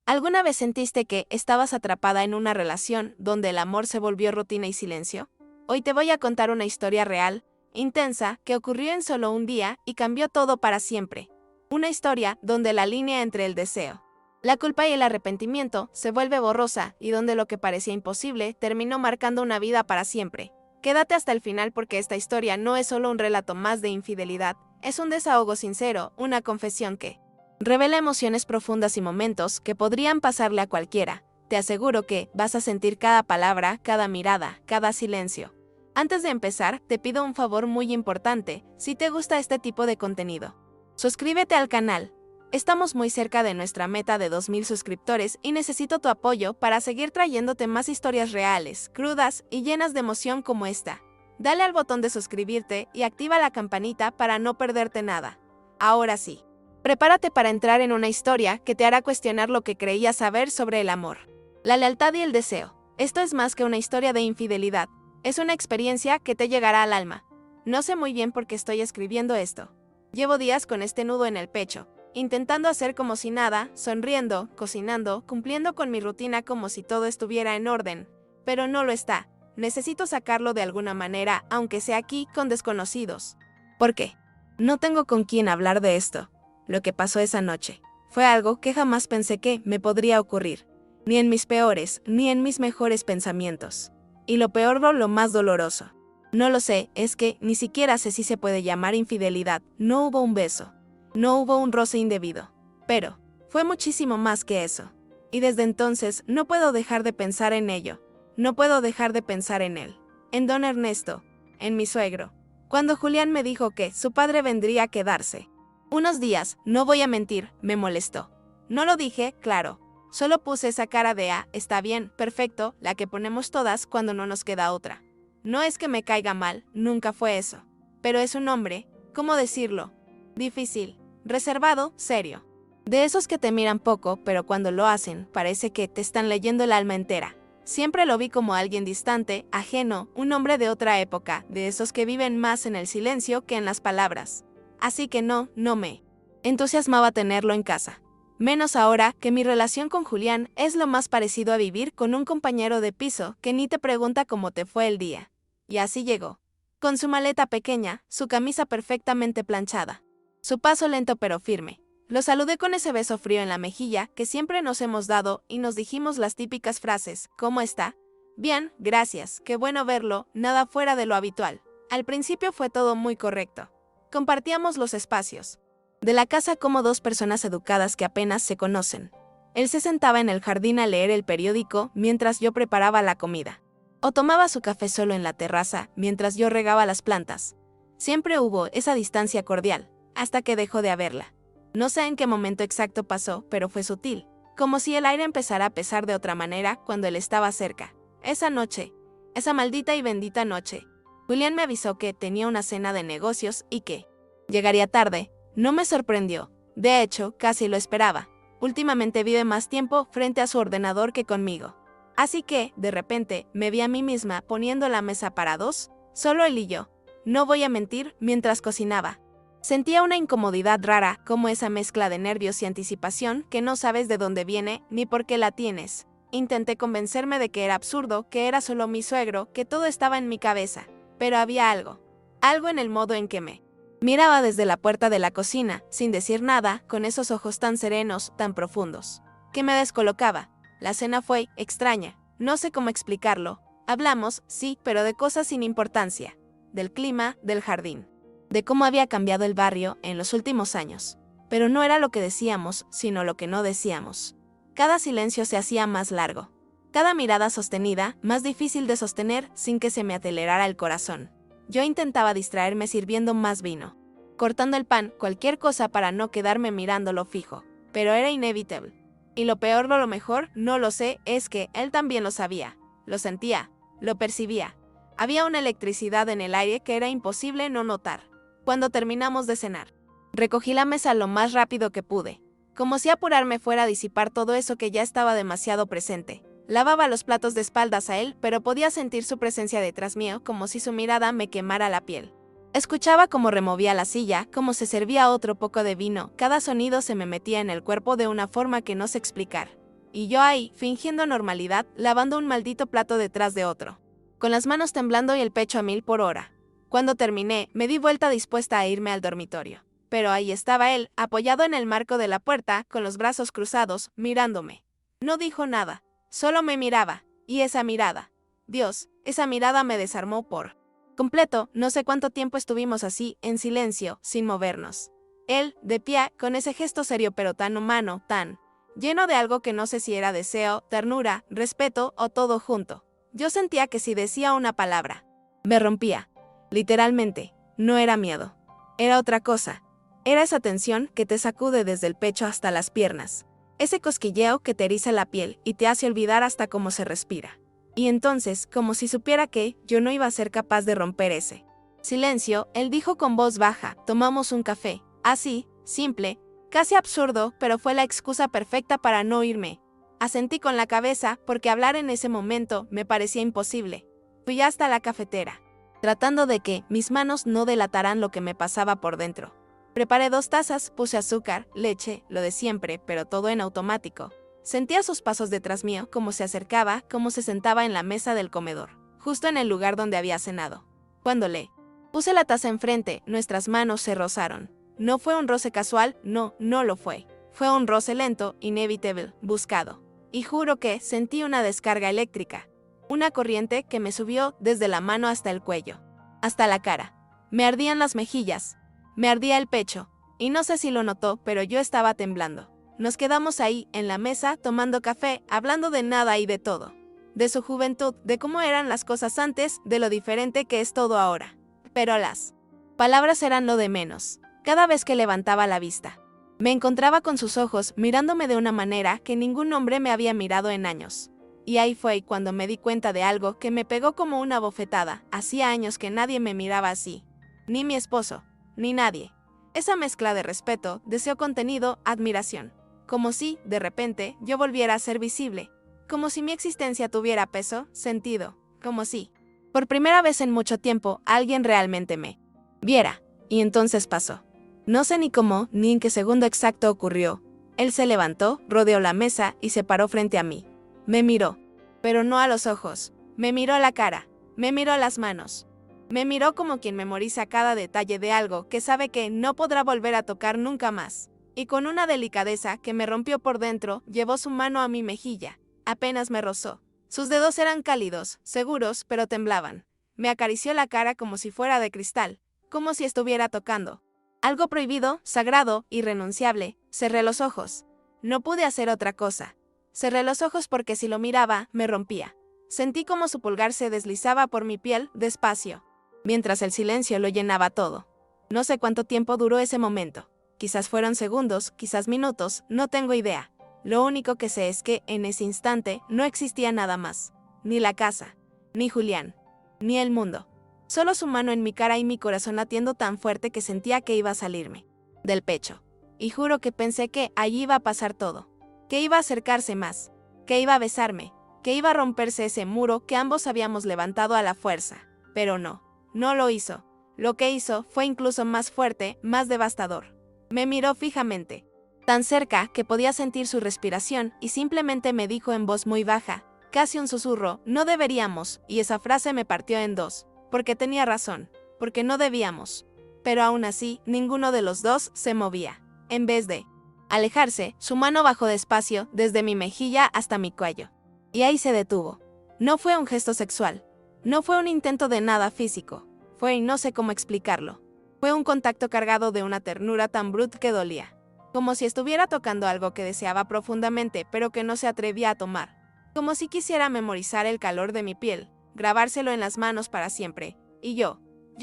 ¿Alguna vez sentiste que estabas atrapada en una relación donde el amor se volvió rutina y silencio? Hoy te voy a contar una historia real, intensa, que ocurrió en solo un día y cambió todo para siempre. Una historia donde la línea entre el deseo, la culpa y el arrepentimiento se vuelve borrosa y donde lo que parecía imposible terminó marcando una vida para siempre. Quédate hasta el final porque esta historia no es solo un relato más de infidelidad, es un desahogo sincero, una confesión que revela emociones profundas y momentos que podrían pasarle a cualquiera. Te aseguro que vas a sentir cada palabra, cada mirada, cada silencio. Antes de empezar, te pido un favor muy importante, si te gusta este tipo de contenido. Suscríbete al canal. Estamos muy cerca de nuestra meta de 2000 suscriptores y necesito tu apoyo para seguir trayéndote más historias reales, crudas y llenas de emoción como esta. Dale al botón de suscribirte y activa la campanita para no perderte nada. Ahora sí. Prepárate para entrar en una historia que te hará cuestionar lo que creías saber sobre el amor, la lealtad y el deseo. Esto es más que una historia de infidelidad, es una experiencia que te llegará al alma. No sé muy bien por qué estoy escribiendo esto. Llevo días con este nudo en el pecho, intentando hacer como si nada, sonriendo, cocinando, cumpliendo con mi rutina como si todo estuviera en orden, pero no lo está. Necesito sacarlo de alguna manera, aunque sea aquí con desconocidos. ¿Por qué? No tengo con quién hablar de esto. Lo que pasó esa noche fue algo que jamás pensé que me podría ocurrir, ni en mis peores, ni en mis mejores pensamientos. Y lo peor o lo más doloroso, no lo sé, es que ni siquiera sé si se puede llamar infidelidad. No hubo un beso, no hubo un roce indebido, pero fue muchísimo más que eso. Y desde entonces no puedo dejar de pensar en ello, no puedo dejar de pensar en él, en don Ernesto, en mi suegro. Cuando Julián me dijo que su padre vendría a quedarse unos días, no voy a mentir, me molestó. No lo dije, claro. Solo puse esa cara de está bien, perfecto, la que ponemos todas cuando no nos queda otra. No es que me caiga mal, nunca fue eso. Pero es un hombre, ¿cómo decirlo? Difícil, reservado, serio. De esos que te miran poco, pero cuando lo hacen, parece que te están leyendo el alma entera. Siempre lo vi como alguien distante, ajeno, un hombre de otra época, de esos que viven más en el silencio que en las palabras. Así que no me entusiasmaba tenerlo en casa. Menos ahora que mi relación con Julián es lo más parecido a vivir con un compañero de piso que ni te pregunta cómo te fue el día. Y así llegó. Con su maleta pequeña, su camisa perfectamente planchada, su paso lento pero firme. Lo saludé con ese beso frío en la mejilla que siempre nos hemos dado y nos dijimos las típicas frases: ¿cómo está? Bien, gracias, qué bueno verlo, nada fuera de lo habitual. Al principio fue todo muy correcto. Compartíamos los espacios de la casa como dos personas educadas que apenas se conocen. Él se sentaba en el jardín a leer el periódico mientras yo preparaba la comida, o tomaba su café solo en la terraza mientras yo regaba las plantas. Siempre hubo esa distancia cordial, hasta que dejó de haberla. No sé en qué momento exacto pasó, pero fue sutil, como si el aire empezara a pesar de otra manera cuando él estaba cerca. Esa noche, esa maldita y bendita noche, Julián me avisó que tenía una cena de negocios y que llegaría tarde. No me sorprendió. De hecho, casi lo esperaba. Últimamente vive más tiempo frente a su ordenador que conmigo. Así que, de repente, me vi a mí misma poniendo la mesa para dos, solo él y yo. No voy a mentir, mientras cocinaba. Sentía una incomodidad rara, como esa mezcla de nervios y anticipación que no sabes de dónde viene ni por qué la tienes. Intenté convencerme de que era absurdo, que era solo mi suegro, que todo estaba en mi cabeza. Pero había algo en el modo en que me miraba desde la puerta de la cocina, sin decir nada, con esos ojos tan serenos, tan profundos, que me descolocaba. La cena fue extraña, no sé cómo explicarlo. Hablamos, sí, pero de cosas sin importancia. Del clima, del jardín, de cómo había cambiado el barrio en los últimos años. Pero no era lo que decíamos, sino lo que no decíamos. Cada silencio se hacía más largo. Cada mirada sostenida, más difícil de sostener sin que se me acelerara el corazón. Yo intentaba distraerme sirviendo más vino, cortando el pan, cualquier cosa para no quedarme mirándolo fijo, pero era inevitable. Y lo peor o lo mejor, no lo sé, es que él también lo sabía, lo sentía, lo percibía. Había una electricidad en el aire que era imposible no notar. Cuando terminamos de cenar, recogí la mesa lo más rápido que pude, como si apurarme fuera a disipar todo eso que ya estaba demasiado presente. Lavaba los platos de espaldas a él, pero podía sentir su presencia detrás mío, como si su mirada me quemara la piel. Escuchaba cómo removía la silla, cómo se servía otro poco de vino. Cada sonido se me metía en el cuerpo de una forma que no sé explicar. y yo ahí, fingiendo normalidad, lavando un maldito plato detrás de otro, con las manos temblando y el pecho a 1000 por hora. Cuando terminé, me di vuelta dispuesta a irme al dormitorio. Pero ahí estaba él, apoyado en el marco de la puerta, con los brazos cruzados, mirándome. No dijo nada, solo me miraba, y esa mirada. Dios, esa mirada me desarmó por completo. No sé cuánto tiempo estuvimos así, en silencio, sin movernos. Él, de pie, con ese gesto serio pero tan humano, tan lleno de algo que no sé si era deseo, ternura, respeto o todo junto. Yo sentía que si decía una palabra, me rompía. Literalmente, no era miedo. Era otra cosa. Era esa tensión que te sacude desde el pecho hasta las piernas. Ese cosquilleo que te eriza la piel y te hace olvidar hasta cómo se respira. Y entonces, como si supiera que yo no iba a ser capaz de romper ese silencio, él dijo con voz baja, tomamos un café. Así, simple, casi absurdo, pero fue la excusa perfecta para no irme. Asentí con la cabeza, porque hablar en ese momento me parecía imposible. Fui hasta la cafetera, tratando de que mis manos no delataran lo que me pasaba por dentro. Preparé 2 tazas, puse azúcar, leche, lo de siempre, pero todo en automático. Sentía sus pasos detrás mío, cómo se acercaba, cómo se sentaba en la mesa del comedor, justo en el lugar donde había cenado. Cuando le puse la taza enfrente, nuestras manos se rozaron. No fue un roce casual, no lo fue. Fue un roce lento, inevitable, buscado. Y juro que sentí una descarga eléctrica. Una corriente que me subió desde la mano hasta el cuello, hasta la cara. Me ardían las mejillas, me ardía el pecho, y no sé si lo notó, pero yo estaba temblando. Nos quedamos ahí, en la mesa, tomando café, hablando de nada y de todo. De su juventud, de cómo eran las cosas antes, de lo diferente que es todo ahora. Pero las palabras eran lo de menos. Cada vez que levantaba la vista, me encontraba con sus ojos, mirándome de una manera que ningún hombre me había mirado en años. Y ahí fue cuando me di cuenta de algo que me pegó como una bofetada. Hacía años que nadie me miraba así. Ni mi esposo, ni nadie. Esa mezcla de respeto, deseo contenido, admiración. Como si, de repente, yo volviera a ser visible. Como si mi existencia tuviera peso, sentido. Como si, por primera vez en mucho tiempo, alguien realmente me viera. Y entonces pasó. No sé ni cómo, ni en qué segundo exacto ocurrió. Él se levantó, rodeó la mesa y se paró frente a mí. Me miró, pero no a los ojos. Me miró la cara, me miró las manos. Me miró como quien memoriza cada detalle de algo que sabe que no podrá volver a tocar nunca más. Y con una delicadeza que me rompió por dentro, llevó su mano a mi mejilla. Apenas me rozó. Sus dedos eran cálidos, seguros, pero temblaban. Me acarició la cara como si fuera de cristal, como si estuviera tocando algo prohibido, sagrado, irrenunciable. Cerré los ojos. No pude hacer otra cosa. Cerré los ojos porque si lo miraba, me rompía. Sentí como su pulgar se deslizaba por mi piel, despacio, mientras el silencio lo llenaba todo. No sé cuánto tiempo duró ese momento. Quizás fueron segundos, quizás minutos, no tengo idea. Lo único que sé es que, en ese instante, no existía nada más. Ni la casa, ni Julián, ni el mundo. Solo su mano en mi cara y mi corazón latiendo tan fuerte que sentía que iba a salirme del pecho. Y juro que pensé que allí iba a pasar todo. Que iba a acercarse más. Que iba a besarme. Que iba a romperse ese muro que ambos habíamos levantado a la fuerza. Pero no lo hizo. Lo que hizo fue incluso más fuerte, más devastador. Me miró fijamente, tan cerca que podía sentir su respiración y simplemente me dijo en voz muy baja, casi un susurro, no deberíamos, y esa frase me partió en dos. Porque tenía razón, porque no debíamos. Pero aún así, ninguno de los dos se movía. En vez de alejarse, su mano bajó despacio desde mi mejilla hasta mi cuello. Y ahí se detuvo. No fue un gesto sexual. No fue un intento de nada físico. Fue y no sé cómo explicarlo. Fue un contacto cargado de una ternura tan brutal que dolía. Como si estuviera tocando algo que deseaba profundamente, pero que no se atrevía a tomar. Como si quisiera memorizar el calor de mi piel, grabárselo en las manos para siempre. Y yo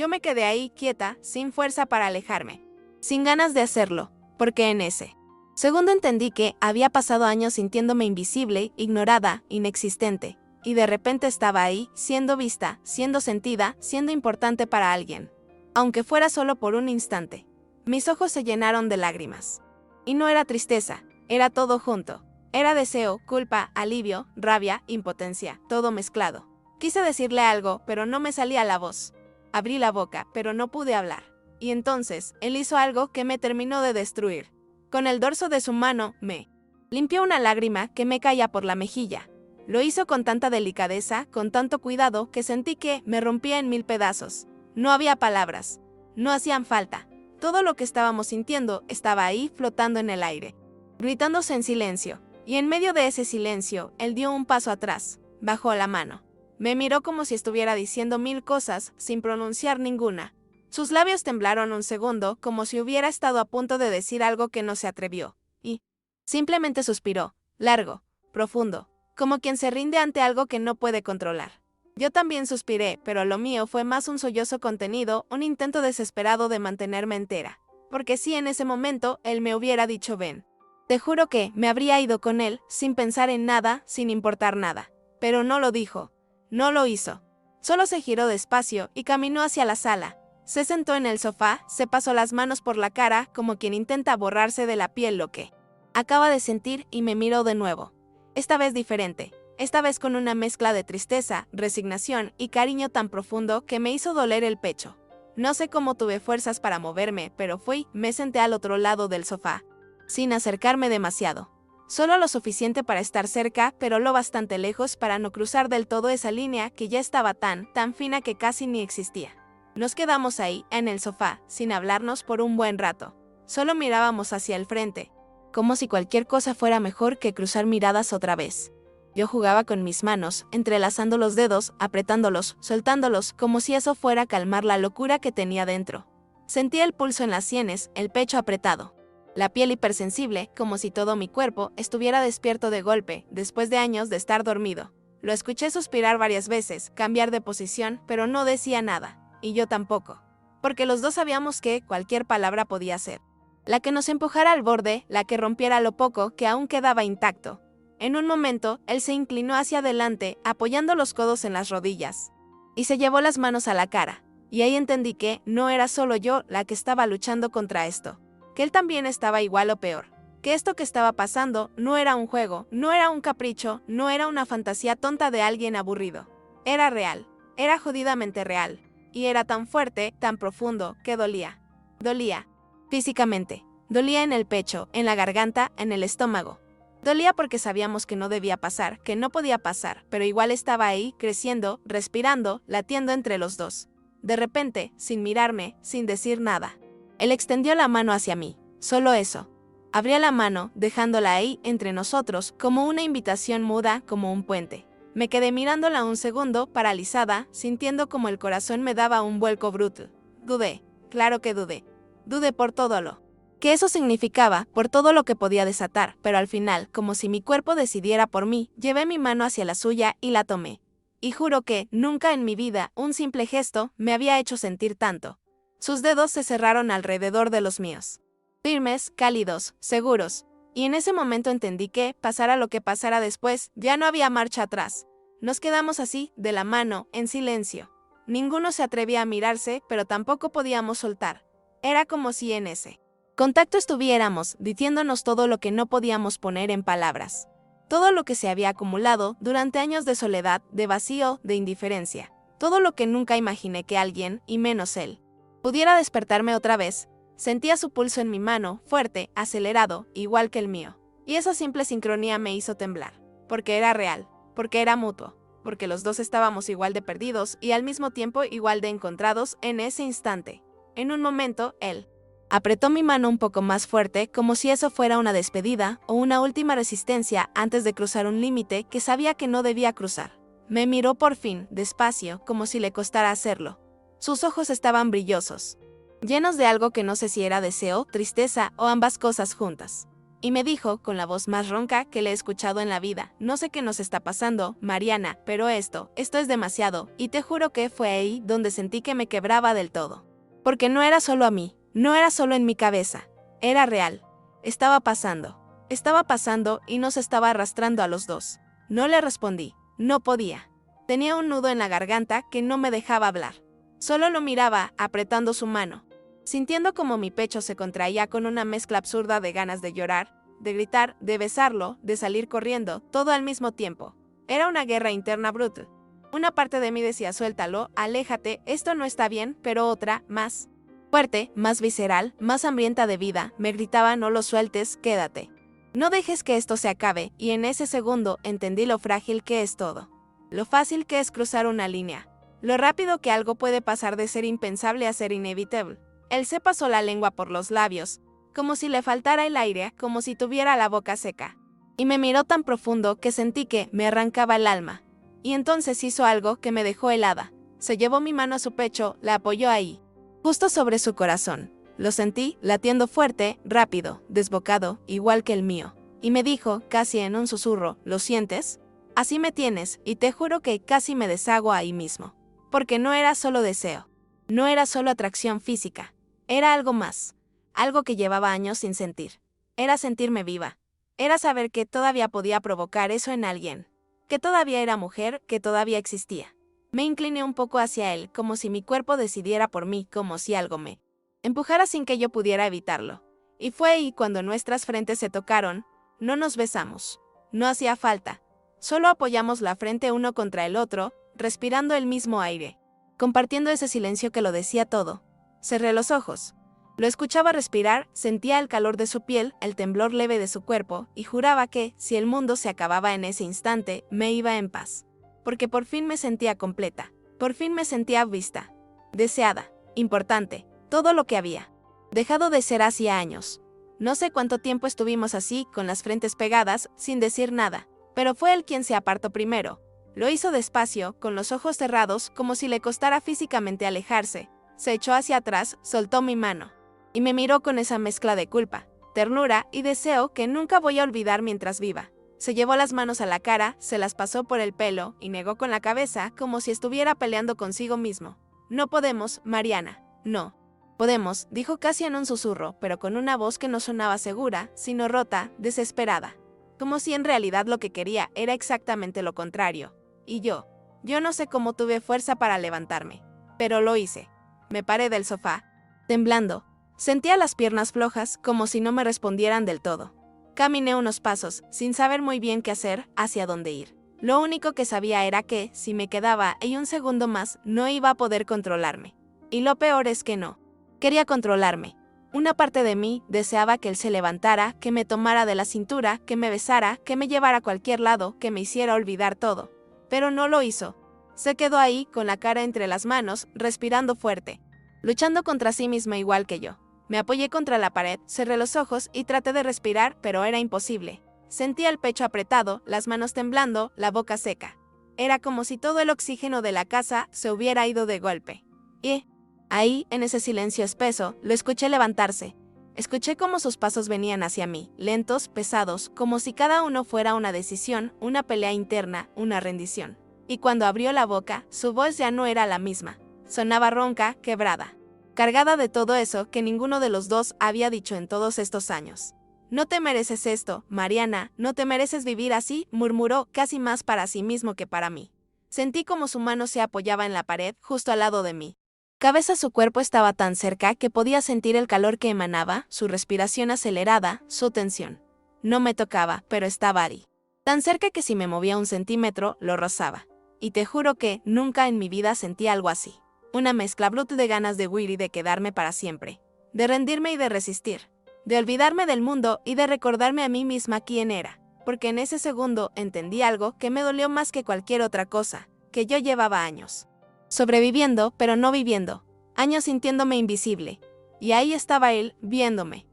me quedé ahí quieta, sin fuerza para alejarme. Sin ganas de hacerlo, porque en ese segundo entendí que había pasado años sintiéndome invisible, ignorada, inexistente. Y de repente estaba ahí, siendo vista, siendo sentida, siendo importante para alguien. Aunque fuera solo por un instante. Mis ojos se llenaron de lágrimas. Y no era tristeza, era todo junto. Era deseo, culpa, alivio, rabia, impotencia, todo mezclado. Quise decirle algo, pero no me salía la voz. Abrí la boca, pero no pude hablar. Y entonces, él hizo algo que me terminó de destruir. Con el dorso de su mano, me Limpió una lágrima que me caía por la mejilla. Lo hizo con tanta delicadeza, con tanto cuidado, que sentí que me rompía en mil pedazos. No había palabras. No hacían falta. Todo lo que estábamos sintiendo estaba ahí flotando en el aire, gritándose en silencio. Y en medio de ese silencio, él dio un paso atrás, bajó la mano. Me miró como si estuviera diciendo mil cosas sin pronunciar ninguna. Sus labios temblaron un segundo, como si hubiera estado a punto de decir algo que no se atrevió. Y simplemente suspiró, largo, profundo, como quien se rinde ante algo que no puede controlar. Yo también suspiré, pero lo mío fue más un sollozo contenido, un intento desesperado de mantenerme entera. Porque si en ese momento él me hubiera dicho ven, te juro que me habría ido con él, sin pensar en nada, sin importar nada. Pero no lo dijo, no lo hizo. Solo se giró despacio y caminó hacia la sala. Se sentó en el sofá, se pasó las manos por la cara como quien intenta borrarse de la piel lo que acaba de sentir y me miró de nuevo. Esta vez diferente, esta vez con una mezcla de tristeza, resignación y cariño tan profundo que me hizo doler el pecho. No sé cómo tuve fuerzas para moverme, pero me senté al otro lado del sofá, sin acercarme demasiado. Solo lo suficiente para estar cerca, pero lo bastante lejos para no cruzar del todo esa línea que ya estaba tan fina que casi ni existía. Nos quedamos ahí, en el sofá, sin hablarnos por un buen rato. Solo mirábamos hacia el frente, como si cualquier cosa fuera mejor que cruzar miradas otra vez. Yo jugaba con mis manos, entrelazando los dedos, apretándolos, soltándolos, como si eso fuera a calmar la locura que tenía dentro. Sentía el pulso en las sienes, el pecho apretado, la piel hipersensible, como si todo mi cuerpo estuviera despierto de golpe, después de años de estar dormido. Lo escuché suspirar varias veces, cambiar de posición, pero no decía nada, y yo tampoco. Porque los dos sabíamos que cualquier palabra podía ser la que nos empujara al borde, la que rompiera lo poco que aún quedaba intacto. En un momento, él se inclinó hacia adelante, apoyando los codos en las rodillas, y se llevó las manos a la cara. Y ahí entendí que no era solo yo la que estaba luchando contra esto, que él también estaba igual o peor, que esto que estaba pasando no era un juego, no era un capricho, no era una fantasía tonta de alguien aburrido. Era real, era jodidamente real, y era tan fuerte, tan profundo, que dolía. Dolía. Físicamente. Dolía en el pecho, en la garganta, en el estómago. Dolía porque sabíamos que no debía pasar, que no podía pasar, pero igual estaba ahí, creciendo, respirando, latiendo entre los dos. De repente, sin mirarme, sin decir nada, él extendió la mano hacia mí. Solo eso. Abría la mano, dejándola ahí, entre nosotros, como una invitación muda, como un puente. Me quedé mirándola un segundo, paralizada, sintiendo como el corazón me daba un vuelco bruto. Dudé. Claro que dudé. Dudé por todo lo que eso significaba, por todo lo que podía desatar, pero al final, como si mi cuerpo decidiera por mí, llevé mi mano hacia la suya y la tomé. Y juro que, nunca en mi vida, un simple gesto me había hecho sentir tanto. Sus dedos se cerraron alrededor de los míos. Firmes, cálidos, seguros. Y en ese momento entendí que, pasara lo que pasara después, ya no había marcha atrás. Nos quedamos así, de la mano, en silencio. Ninguno se atrevía a mirarse, pero tampoco podíamos soltar. Era como si en ese contacto estuviéramos diciéndonos todo lo que no podíamos poner en palabras. Todo lo que se había acumulado durante años de soledad, de vacío, de indiferencia. Todo lo que nunca imaginé que alguien, y menos él, pudiera despertarme otra vez. Sentía su pulso en mi mano, fuerte, acelerado, igual que el mío. Y esa simple sincronía me hizo temblar. Porque era real, porque era mutuo, porque los dos estábamos igual de perdidos y al mismo tiempo igual de encontrados en ese instante. En un momento, él apretó mi mano un poco más fuerte, como si eso fuera una despedida o una última resistencia antes de cruzar un límite que sabía que no debía cruzar. Me miró por fin, despacio, como si le costara hacerlo. Sus ojos estaban brillosos, llenos de algo que no sé si era deseo, tristeza o ambas cosas juntas. Y me dijo, con la voz más ronca que le he escuchado en la vida, no sé qué nos está pasando, Mariana, pero esto es demasiado, y te juro que fue ahí donde sentí que me quebraba del todo. Porque no era solo a mí, no era solo en mi cabeza, era real. Estaba pasando y nos estaba arrastrando a los dos. No le respondí, no podía. Tenía un nudo en la garganta que no me dejaba hablar. Solo lo miraba, apretando su mano, sintiendo como mi pecho se contraía con una mezcla absurda de ganas de llorar, de gritar, de besarlo, de salir corriendo, todo al mismo tiempo. Era una guerra interna brutal. Una parte de mí decía suéltalo, aléjate, esto no está bien, pero otra, más fuerte, más visceral, más hambrienta de vida, me gritaba no lo sueltes, quédate. No dejes que esto se acabe, y en ese segundo entendí lo frágil que es todo. Lo fácil que es cruzar una línea. Lo rápido que algo puede pasar de ser impensable a ser inevitable. Él se pasó la lengua por los labios, como si le faltara el aire, como si tuviera la boca seca. Y me miró tan profundo que sentí que me arrancaba el alma. Y entonces hizo algo que me dejó helada. Se llevó mi mano a su pecho, la apoyó ahí, justo sobre su corazón. Lo sentí latiendo fuerte, rápido, desbocado, igual que el mío. Y me dijo, casi en un susurro, ¿lo sientes? Así me tienes, y te juro que casi me deshago ahí mismo. Porque no era solo deseo. No era solo atracción física. Era algo más. Algo que llevaba años sin sentir. Era sentirme viva. Era saber que todavía podía provocar eso en alguien. Que todavía era mujer, que todavía existía. Me incliné un poco hacia él, como si mi cuerpo decidiera por mí, como si algo me empujara sin que yo pudiera evitarlo. Y fue ahí cuando nuestras frentes se tocaron. No nos besamos. No hacía falta. Solo apoyamos la frente uno contra el otro, respirando el mismo aire. Compartiendo ese silencio que lo decía todo. Cerré los ojos. Lo escuchaba respirar, sentía el calor de su piel, el temblor leve de su cuerpo, y juraba que, si el mundo se acababa en ese instante, me iba en paz. Porque por fin me sentía completa. Por fin me sentía vista. Deseada. Importante. Todo lo que había dejado de ser hacía años. No sé cuánto tiempo estuvimos así, con las frentes pegadas, sin decir nada. Pero fue él quien se apartó primero. Lo hizo despacio, con los ojos cerrados, como si le costara físicamente alejarse. Se echó hacia atrás, soltó mi mano. Y me miró con esa mezcla de culpa, ternura y deseo que nunca voy a olvidar mientras viva. Se llevó las manos a la cara, se las pasó por el pelo y negó con la cabeza, como si estuviera peleando consigo mismo. No podemos, Mariana. No. Podemos, dijo casi en un susurro, pero con una voz que no sonaba segura, sino rota, desesperada. Como si en realidad lo que quería era exactamente lo contrario. Y yo no sé cómo tuve fuerza para levantarme. Pero lo hice. Me paré del sofá, temblando. Sentía las piernas flojas, como si no me respondieran del todo. Caminé unos pasos, sin saber muy bien qué hacer, hacia dónde ir. Lo único que sabía era que, si me quedaba ahí un segundo más, no iba a poder controlarme. Y lo peor es que no. Quería controlarme. Una parte de mí deseaba que él se levantara, que me tomara de la cintura, que me besara, que me llevara a cualquier lado, que me hiciera olvidar todo. Pero no lo hizo. Se quedó ahí, con la cara entre las manos, respirando fuerte, luchando contra sí misma igual que yo. Me apoyé contra la pared, cerré los ojos y traté de respirar, pero era imposible. Sentía el pecho apretado, las manos temblando, la boca seca. Era como si todo el oxígeno de la casa se hubiera ido de golpe. Y ahí, en ese silencio espeso, lo escuché levantarse. Escuché cómo sus pasos venían hacia mí, lentos, pesados, como si cada uno fuera una decisión, una pelea interna, una rendición. Y cuando abrió la boca, su voz ya no era la misma. Sonaba ronca, quebrada, cargada de todo eso que ninguno de los dos había dicho en todos estos años. No te mereces esto, Mariana, no te mereces vivir así, murmuró, casi más para sí mismo que para mí. Sentí como su mano se apoyaba en la pared, justo al lado de mí. Cabeza su cuerpo estaba tan cerca que podía sentir el calor que emanaba, su respiración acelerada, su tensión. No me tocaba, pero estaba ahí. Tan cerca que si me movía un centímetro, lo rozaba. Y te juro que nunca en mi vida sentí algo así. Una mezcla brutal de ganas de huir y de quedarme para siempre. De rendirme y de resistir. De olvidarme del mundo y de recordarme a mí misma quién era. Porque en ese segundo entendí algo que me dolió más que cualquier otra cosa, que yo llevaba años sobreviviendo, pero no viviendo. Años sintiéndome invisible. Y ahí estaba él, viéndome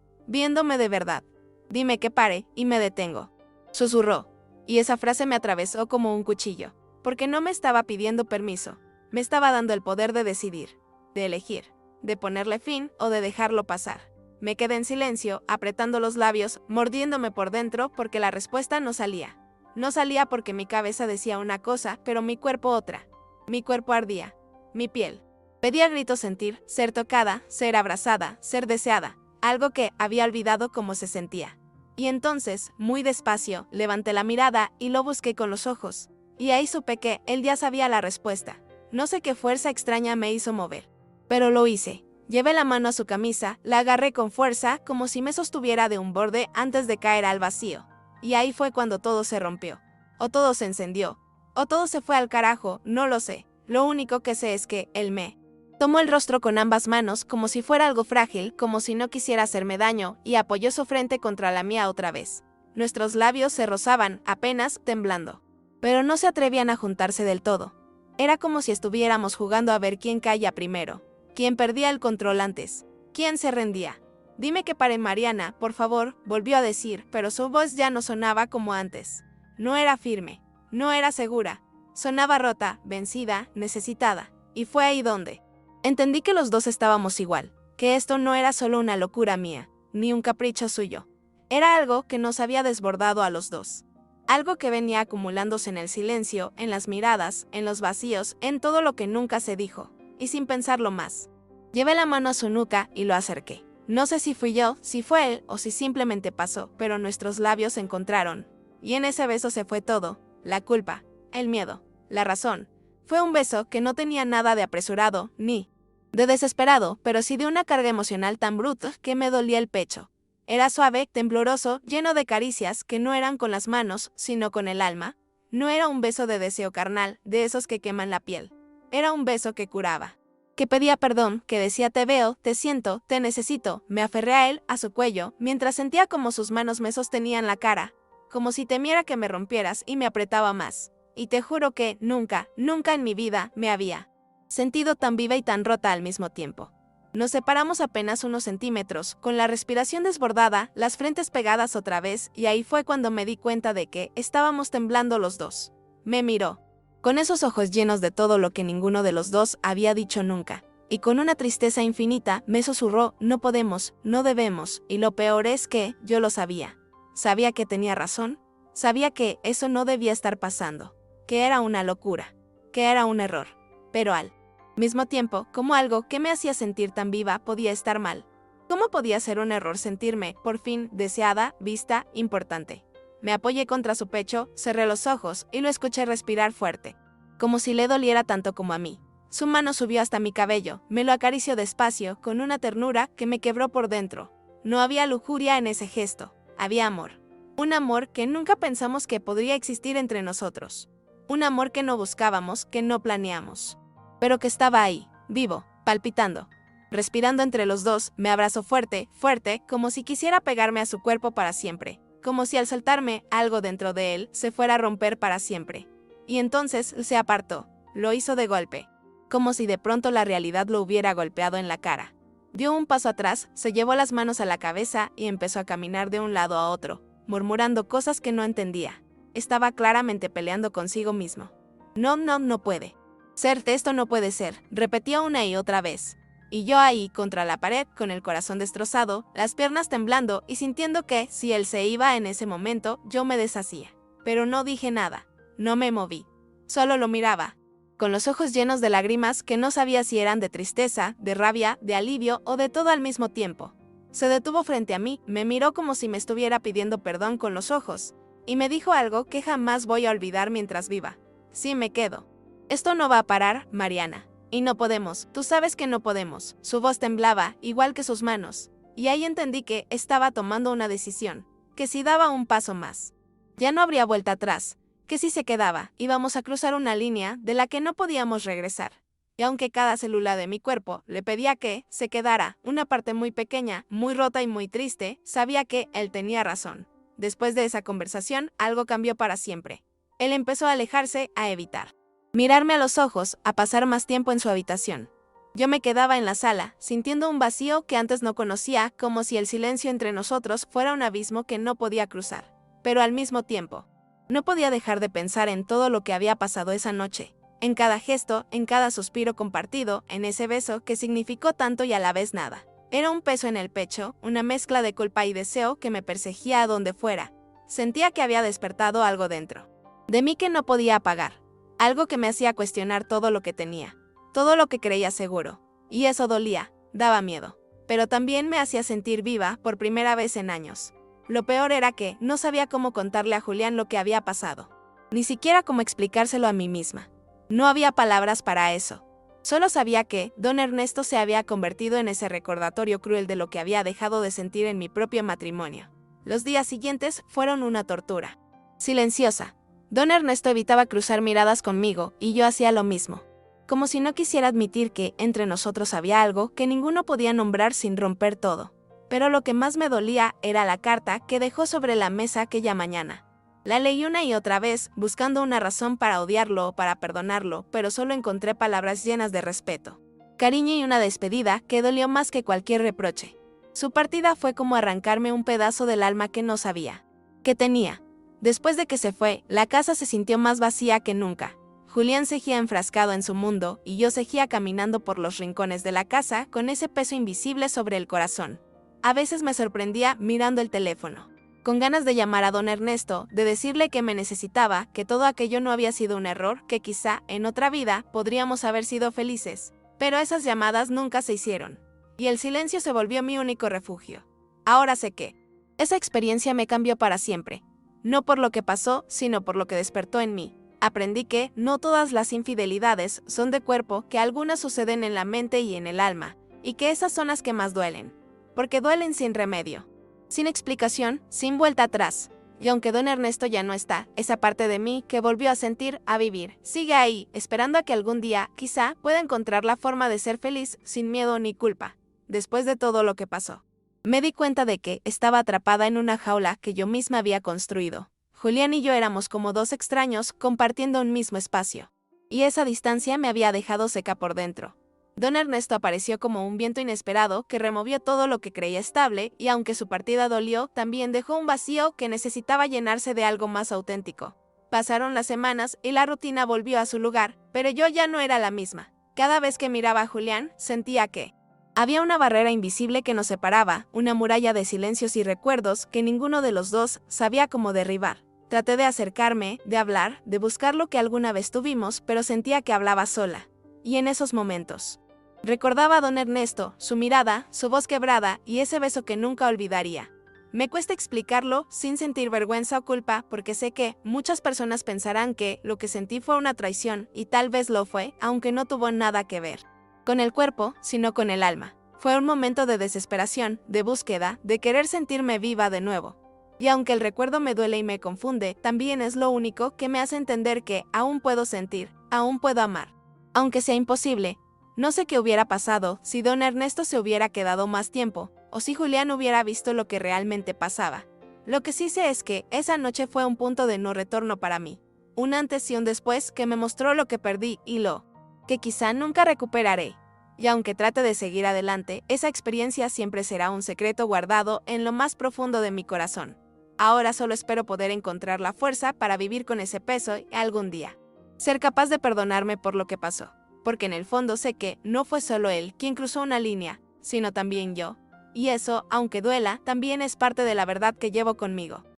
de verdad. Dime que pare, y me detengo. Susurró. Y esa frase me atravesó como un cuchillo. Porque no me estaba pidiendo permiso. Me estaba dando el poder de decidir, de elegir, de ponerle fin o de dejarlo pasar. Me quedé en silencio, apretando los labios, mordiéndome por dentro porque la respuesta no salía. No salía porque mi cabeza decía una cosa, pero mi cuerpo otra. Mi cuerpo ardía. Mi piel. Pedía a gritos sentir, ser tocada, ser abrazada, ser deseada. Algo que había olvidado cómo se sentía. Y entonces, muy despacio, levanté la mirada y lo busqué con los ojos. Y ahí supe que él ya sabía la respuesta. No sé qué fuerza extraña me hizo mover. Pero lo hice. Llevé la mano a su camisa, la agarré con fuerza, como si me sostuviera de un borde antes de caer al vacío. Y ahí fue cuando todo se rompió. O todo se encendió. O todo se fue al carajo, no lo sé. Lo único que sé es que él me tomó el rostro con ambas manos como si fuera algo frágil, como si no quisiera hacerme daño, y apoyó su frente contra la mía otra vez. Nuestros labios se rozaban, apenas temblando. Pero no se atrevían a juntarse del todo. Era como si estuviéramos jugando a ver quién calla primero, quién perdía el control antes, quién se rendía. Dime que pare, Mariana, por favor, volvió a decir, pero su voz ya no sonaba como antes. No era firme, no era segura. Sonaba rota, vencida, necesitada. Y fue ahí donde entendí que los dos estábamos igual, que esto no era solo una locura mía, ni un capricho suyo. Era algo que nos había desbordado a los dos. Algo que venía acumulándose en el silencio, en las miradas, en los vacíos, en todo lo que nunca se dijo, y sin pensarlo más. Llevé la mano a su nuca y lo acerqué. No sé si fui yo, si fue él, o si simplemente pasó, pero nuestros labios se encontraron. Y en ese beso se fue todo, la culpa, el miedo, la razón. Fue un beso que no tenía nada de apresurado, ni de desesperado, pero sí de una carga emocional tan bruta que me dolía el pecho. Era suave, tembloroso, lleno de caricias que no eran con las manos, sino con el alma. No era un beso de deseo carnal, de esos que queman la piel. Era un beso que curaba, que pedía perdón, que decía te veo, te siento, te necesito. Me aferré a él, a su cuello, mientras sentía como sus manos me sostenían la cara, como si temiera que me rompieras, y me apretaba más. Y te juro que nunca, nunca en mi vida me había sentido tan viva y tan rota al mismo tiempo. Nos separamos apenas unos centímetros, con la respiración desbordada, las frentes pegadas otra vez, y ahí fue cuando me di cuenta de que estábamos temblando los dos. Me miró, con esos ojos llenos de todo lo que ninguno de los dos había dicho nunca, y con una tristeza infinita me susurró, no podemos, no debemos, y lo peor es que yo lo sabía. Sabía que tenía razón, sabía que eso no debía estar pasando, que era una locura, que era un error, pero al mismo tiempo, como algo que me hacía sentir tan viva podía estar mal. ¿Cómo podía ser un error sentirme, por fin, deseada, vista, importante? Me apoyé contra su pecho, cerré los ojos y lo escuché respirar fuerte, como si le doliera tanto como a mí. Su mano subió hasta mi cabello, me lo acarició despacio, con una ternura que me quebró por dentro. No había lujuria en ese gesto, había amor. Un amor que nunca pensamos que podría existir entre nosotros. Un amor que no buscábamos, que no planeamos, pero que estaba ahí, vivo, palpitando. Respirando entre los dos, me abrazó fuerte, fuerte, como si quisiera pegarme a su cuerpo para siempre, como si al soltarme algo dentro de él se fuera a romper para siempre. Y entonces se apartó, lo hizo de golpe, como si de pronto la realidad lo hubiera golpeado en la cara. Dio un paso atrás, se llevó las manos a la cabeza y empezó a caminar de un lado a otro, murmurando cosas que no entendía. Estaba claramente peleando consigo mismo. No puede ser, esto no puede ser, repetía una y otra vez. Y yo ahí, contra la pared, con el corazón destrozado, las piernas temblando y sintiendo que, si él se iba en ese momento, yo me deshacía. Pero no dije nada, no me moví. Solo lo miraba, con los ojos llenos de lágrimas que no sabía si eran de tristeza, de rabia, de alivio o de todo al mismo tiempo. Se detuvo frente a mí, me miró como si me estuviera pidiendo perdón con los ojos, y me dijo algo que jamás voy a olvidar mientras viva. Sí, me quedo. Esto no va a parar, Mariana. Y no podemos, tú sabes que no podemos. Su voz temblaba, igual que sus manos. Y ahí entendí que estaba tomando una decisión, que si daba un paso más, ya no habría vuelta atrás, que si se quedaba, íbamos a cruzar una línea de la que no podíamos regresar. Y aunque cada célula de mi cuerpo le pedía que se quedara, una parte muy pequeña, muy rota y muy triste, sabía que él tenía razón. Después de esa conversación, algo cambió para siempre. Él empezó a alejarse, a evitar mirarme a los ojos, a pasar más tiempo en su habitación. Yo me quedaba en la sala, sintiendo un vacío que antes no conocía, como si el silencio entre nosotros fuera un abismo que no podía cruzar. Pero al mismo tiempo, no podía dejar de pensar en todo lo que había pasado esa noche, en cada gesto, en cada suspiro compartido, en ese beso que significó tanto y a la vez nada. Era un peso en el pecho, una mezcla de culpa y deseo que me perseguía a donde fuera. Sentía que había despertado algo dentro de mí que no podía apagar. Algo que me hacía cuestionar todo lo que tenía, todo lo que creía seguro. Y eso dolía, daba miedo. Pero también me hacía sentir viva por primera vez en años. Lo peor era que no sabía cómo contarle a Julián lo que había pasado. Ni siquiera cómo explicárselo a mí misma. No había palabras para eso. Solo sabía que don Ernesto se había convertido en ese recordatorio cruel de lo que había dejado de sentir en mi propio matrimonio. Los días siguientes fueron una tortura. Silenciosa. Don Ernesto evitaba cruzar miradas conmigo y yo hacía lo mismo. Como si no quisiera admitir que entre nosotros había algo que ninguno podía nombrar sin romper todo. Pero lo que más me dolía era la carta que dejó sobre la mesa aquella mañana. La leí una y otra vez, buscando una razón para odiarlo o para perdonarlo, pero solo encontré palabras llenas de respeto, cariño y una despedida que dolió más que cualquier reproche. Su partida fue como arrancarme un pedazo del alma que no sabía que tenía. Después de que se fue, la casa se sintió más vacía que nunca. Julián seguía enfrascado en su mundo y yo seguía caminando por los rincones de la casa con ese peso invisible sobre el corazón. A veces me sorprendía mirando el teléfono, con ganas de llamar a don Ernesto, de decirle que me necesitaba, que todo aquello no había sido un error, que quizá, en otra vida, podríamos haber sido felices. Pero esas llamadas nunca se hicieron. Y el silencio se volvió mi único refugio. Ahora sé que esa experiencia me cambió para siempre. No por lo que pasó, sino por lo que despertó en mí. Aprendí que no todas las infidelidades son de cuerpo, que algunas suceden en la mente y en el alma, y que esas son las que más duelen. Porque duelen sin remedio, sin explicación, sin vuelta atrás. Y aunque don Ernesto ya no está, esa parte de mí que volvió a sentir, a vivir, sigue ahí, esperando a que algún día, quizá, pueda encontrar la forma de ser feliz sin miedo ni culpa. Después de todo lo que pasó, me di cuenta de que estaba atrapada en una jaula que yo misma había construido. Julián y yo éramos como dos extraños compartiendo un mismo espacio. Y esa distancia me había dejado seca por dentro. Don Ernesto apareció como un viento inesperado que removió todo lo que creía estable y aunque su partida dolió, también dejó un vacío que necesitaba llenarse de algo más auténtico. Pasaron las semanas y la rutina volvió a su lugar, pero yo ya no era la misma. Cada vez que miraba a Julián, sentía que había una barrera invisible que nos separaba, una muralla de silencios y recuerdos que ninguno de los dos sabía cómo derribar. Traté de acercarme, de hablar, de buscar lo que alguna vez tuvimos, pero sentía que hablaba sola. Y en esos momentos recordaba a don Ernesto, su mirada, su voz quebrada y ese beso que nunca olvidaría. Me cuesta explicarlo sin sentir vergüenza o culpa porque sé que muchas personas pensarán que lo que sentí fue una traición y tal vez lo fue, aunque no tuvo nada que ver con el cuerpo, sino con el alma. Fue un momento de desesperación, de búsqueda, de querer sentirme viva de nuevo. Y aunque el recuerdo me duele y me confunde, también es lo único que me hace entender que aún puedo sentir, aún puedo amar. Aunque sea imposible, no sé qué hubiera pasado si don Ernesto se hubiera quedado más tiempo, o si Julián hubiera visto lo que realmente pasaba. Lo que sí sé es que esa noche fue un punto de no retorno para mí. Un antes y un después que me mostró lo que perdí y lo que quizá nunca recuperaré. Y aunque trate de seguir adelante, esa experiencia siempre será un secreto guardado en lo más profundo de mi corazón. Ahora solo espero poder encontrar la fuerza para vivir con ese peso y algún día ser capaz de perdonarme por lo que pasó. Porque en el fondo sé que no fue solo él quien cruzó una línea, sino también yo. Y eso, aunque duela, también es parte de la verdad que llevo conmigo.